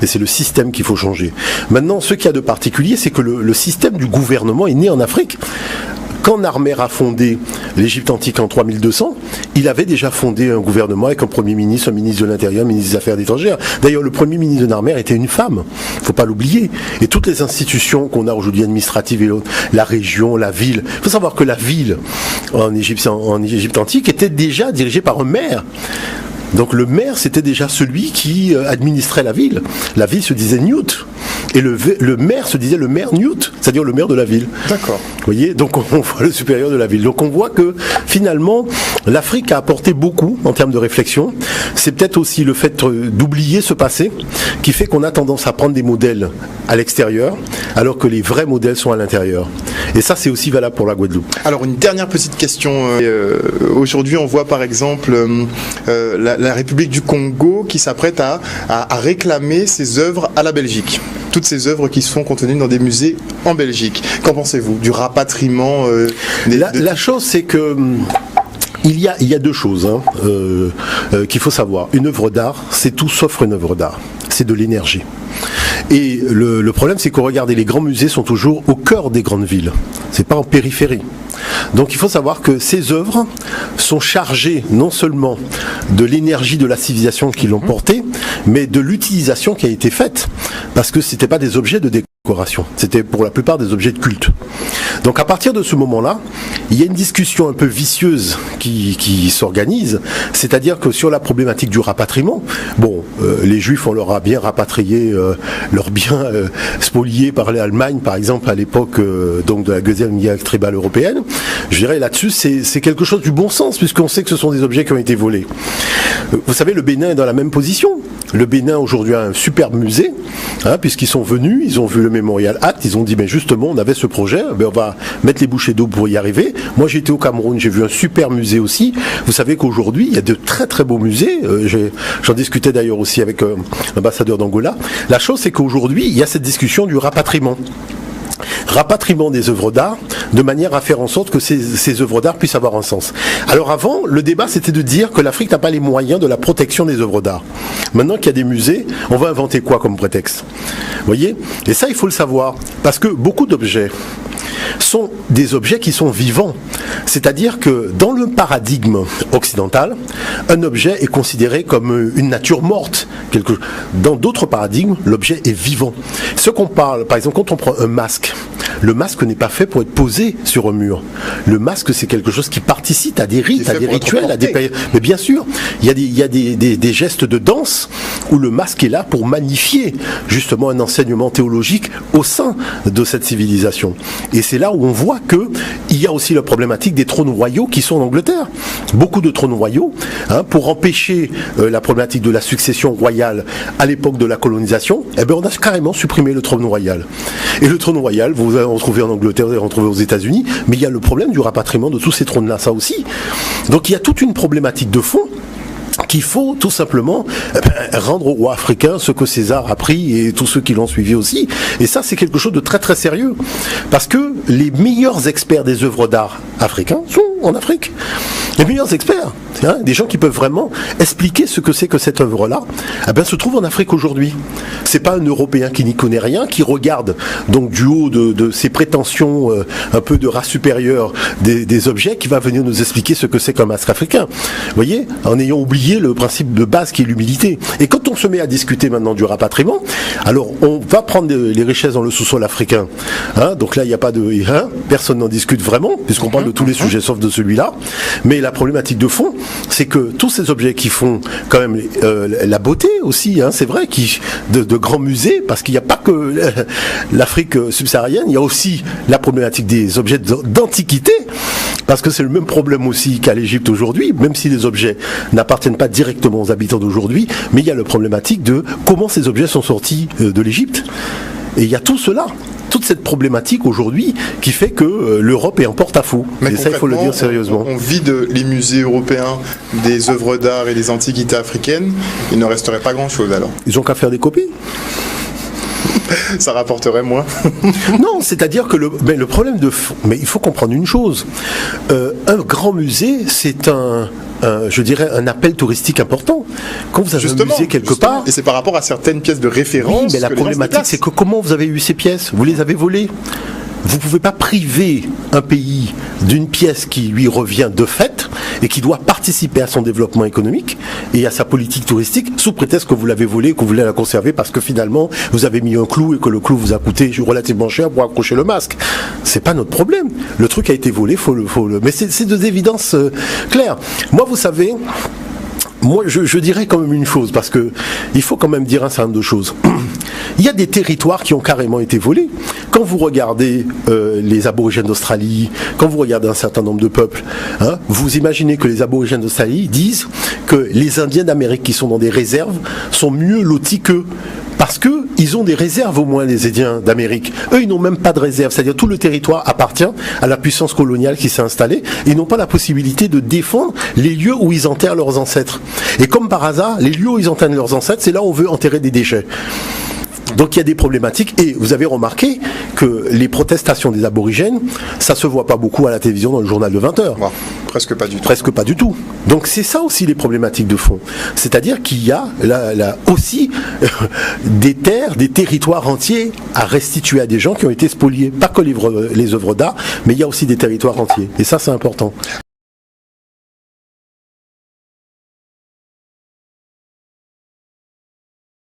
Et c'est le système qu'il faut changer. Maintenant, ce qu'il y a de particulier, c'est que le système du gouvernement est né en Afrique. Quand Narmer a fondé l'Égypte antique en 3200, il avait déjà fondé un gouvernement avec un premier ministre, un ministre de l'Intérieur, un ministre des Affaires étrangères. D'ailleurs, le premier ministre de Narmer était une femme, il ne faut pas l'oublier. Et toutes les institutions qu'on a aujourd'hui administratives et l'autre, la région, la ville, il faut savoir que la ville en Égypte antique était déjà dirigée par un maire. Donc le maire, c'était déjà celui qui administrait la ville. La ville se disait Newt. Et le maire se disait le maire Newt, c'est-à-dire le maire de la ville. D'accord. Vous voyez, donc on voit le supérieur de la ville. Donc on voit que finalement, l'Afrique a apporté beaucoup en termes de réflexion. C'est peut-être aussi le fait d'oublier ce passé qui fait qu'on a tendance à prendre des modèles à l'extérieur, alors que les vrais modèles sont à l'intérieur. Et ça, c'est aussi valable pour la Guadeloupe. Alors une dernière petite question. Aujourd'hui, on voit par exemple la République du Congo qui s'apprête à réclamer ses œuvres à la Belgique. Toutes ces œuvres qui sont contenues dans des musées en Belgique. Qu'en pensez-vous du rapatriement La chose, c'est que il y a deux choses qu'il faut savoir. Une œuvre d'art, c'est tout sauf une œuvre d'art. C'est de l'énergie. Et le problème, c'est que regardez, les grands musées sont toujours au cœur des grandes villes. C'est pas en périphérie. Donc il faut savoir que ces œuvres sont chargées non seulement de l'énergie de la civilisation qui l'ont portée, mais de l'utilisation qui a été faite. Parce que c'était pas des objets de décoration. C'était pour la plupart des objets de culte. Donc à partir de ce moment-là, il y a une discussion un peu vicieuse qui s'organise, c'est-à-dire que sur la problématique du rapatriement, les Juifs, on leur a bien rapatrié leurs biens spoliés par l'Allemagne, par exemple, à l'époque donc de la Deuxième Guerre tribale européenne. Je dirais là-dessus, c'est quelque chose du bon sens, puisqu'on sait que ce sont des objets qui ont été volés. Vous savez, le Bénin est dans la même position. Le Bénin aujourd'hui a un superbe musée, puisqu'ils sont venus, ils ont vu le Memorial Act, ils ont dit, mais justement, on avait ce projet, on va mettre les bouchées d'eau pour y arriver. Moi, j'ai été au Cameroun, j'ai vu un super musée aussi. Vous savez qu'aujourd'hui, il y a de très très beaux musées. J'en discutais d'ailleurs aussi avec l'ambassadeur d'Angola. La chose, c'est qu'aujourd'hui, il y a cette discussion du rapatriement des œuvres d'art, de manière à faire en sorte que ces œuvres d'art puissent avoir un sens. Alors avant, le débat c'était de dire que l'Afrique n'a pas les moyens de la protection des œuvres d'art. Maintenant qu'il y a des musées, on va inventer quoi comme prétexte ? Vous voyez ? Et ça, il faut le savoir, parce que beaucoup d'objets sont des objets qui sont vivants. C'est-à-dire que dans le paradigme occidental, un objet est considéré comme une nature morte. Dans d'autres paradigmes, l'objet est vivant. Ce qu'on parle, par exemple, quand on prend un masque, le masque n'est pas fait pour être posé sur un mur. Le masque, c'est quelque chose qui participe à des rites, à des rituels, à des périodes. Mais bien sûr, il y a des gestes de danse où le masque est là pour magnifier justement un enseignement théologique au sein de cette civilisation. Et c'est là où on voit qu'il y a aussi la problématique des trônes royaux qui sont en Angleterre. Beaucoup de trônes royaux, pour empêcher la problématique de la succession royale à l'époque de la colonisation, on a carrément supprimé le trône royal. Et le trône royal, vous allez en retrouver en Angleterre, vous allez en retrouver aux États-Unis, mais il y a le problème du rapatriement de tous ces trônes-là, ça aussi. Donc il y a toute une problématique de fond qu'il faut tout simplement rendre aux rois africains ce que César a pris et tous ceux qui l'ont suivi aussi. Et ça, c'est quelque chose de très très sérieux. Parce que les meilleurs experts des œuvres d'art africains sont en Afrique. Les meilleurs experts, des gens qui peuvent vraiment expliquer ce que c'est que cette œuvre-là, se trouvent en Afrique aujourd'hui. C'est pas un Européen qui n'y connaît rien, qui regarde donc du haut de ses prétentions un peu de race supérieure des objets, qui va venir nous expliquer ce que c'est qu'un masque africain. Vous voyez, en ayant oublié le principe de base qui est l'humilité. Et quand on se met à discuter maintenant du rapatriement, alors on va prendre les richesses dans le sous-sol africain. Donc là, il n'y a pas de... personne n'en discute vraiment, puisqu'on parle de tous les sujets sauf de celui-là. Mais la problématique de fond, c'est que tous ces objets qui font quand même la beauté aussi, c'est vrai, de grands musées, parce qu'il n'y a pas que l'Afrique subsaharienne, il y a aussi la problématique des objets d'antiquité, parce que c'est le même problème aussi qu'à l'Égypte aujourd'hui, même si les objets n'appartiennent pas directement aux habitants d'aujourd'hui, mais il y a la problématique de comment ces objets sont sortis de l'Égypte. Et il y a tout cela, toute cette problématique aujourd'hui qui fait que l'Europe est en porte-à-faux. Mais et ça, il faut le dire sérieusement. On vide les musées européens des œuvres d'art et des antiquités africaines, il ne resterait pas grand-chose alors. Ils n'ont qu'à faire des copies. Ça rapporterait moins. Non, c'est-à-dire que le problème de fond, mais il faut comprendre une chose, un grand musée, c'est je dirais un appel touristique important. Quand vous avez un musée quelque part... Et c'est par rapport à certaines pièces de référence. Oui, mais la problématique, c'est que comment vous avez eu ces pièces? Vous les avez volées? Vous ne pouvez pas priver un pays d'une pièce qui lui revient de fait et qui doit participer à son développement économique et à sa politique touristique sous prétexte que vous l'avez volée, que vous voulez la conserver parce que finalement vous avez mis un clou et que le clou vous a coûté relativement cher pour accrocher le masque. C'est pas notre problème. Le truc a été volé, mais c'est de d'évidence claire. Moi, vous savez, je dirais quand même une chose, parce que il faut quand même dire un certain nombre de choses. Il y a des territoires qui ont carrément été volés. Quand vous regardez les aborigènes d'Australie, quand vous regardez un certain nombre de peuples, vous imaginez que les aborigènes d'Australie disent que les Indiens d'Amérique qui sont dans des réserves sont mieux lotis qu'eux. Parce qu'ils ont des réserves au moins, les Indiens d'Amérique. Eux, ils n'ont même pas de réserve. C'est-à-dire tout le territoire appartient à la puissance coloniale qui s'est installée. Ils n'ont pas la possibilité de défendre les lieux où ils enterrent leurs ancêtres. Et comme par hasard, les lieux où ils enterrent leurs ancêtres, c'est là où on veut enterrer des déchets. Donc il y a des problématiques et vous avez remarqué que les protestations des aborigènes, ça se voit pas beaucoup à la télévision dans le journal de 20h. Ouais, presque pas du tout. Presque pas du tout. Donc c'est ça aussi les problématiques de fond. C'est-à-dire qu'il y a aussi des terres, des territoires entiers à restituer à des gens qui ont été spoliés. Pas que les œuvres d'art, mais il y a aussi des territoires entiers. Et ça c'est important.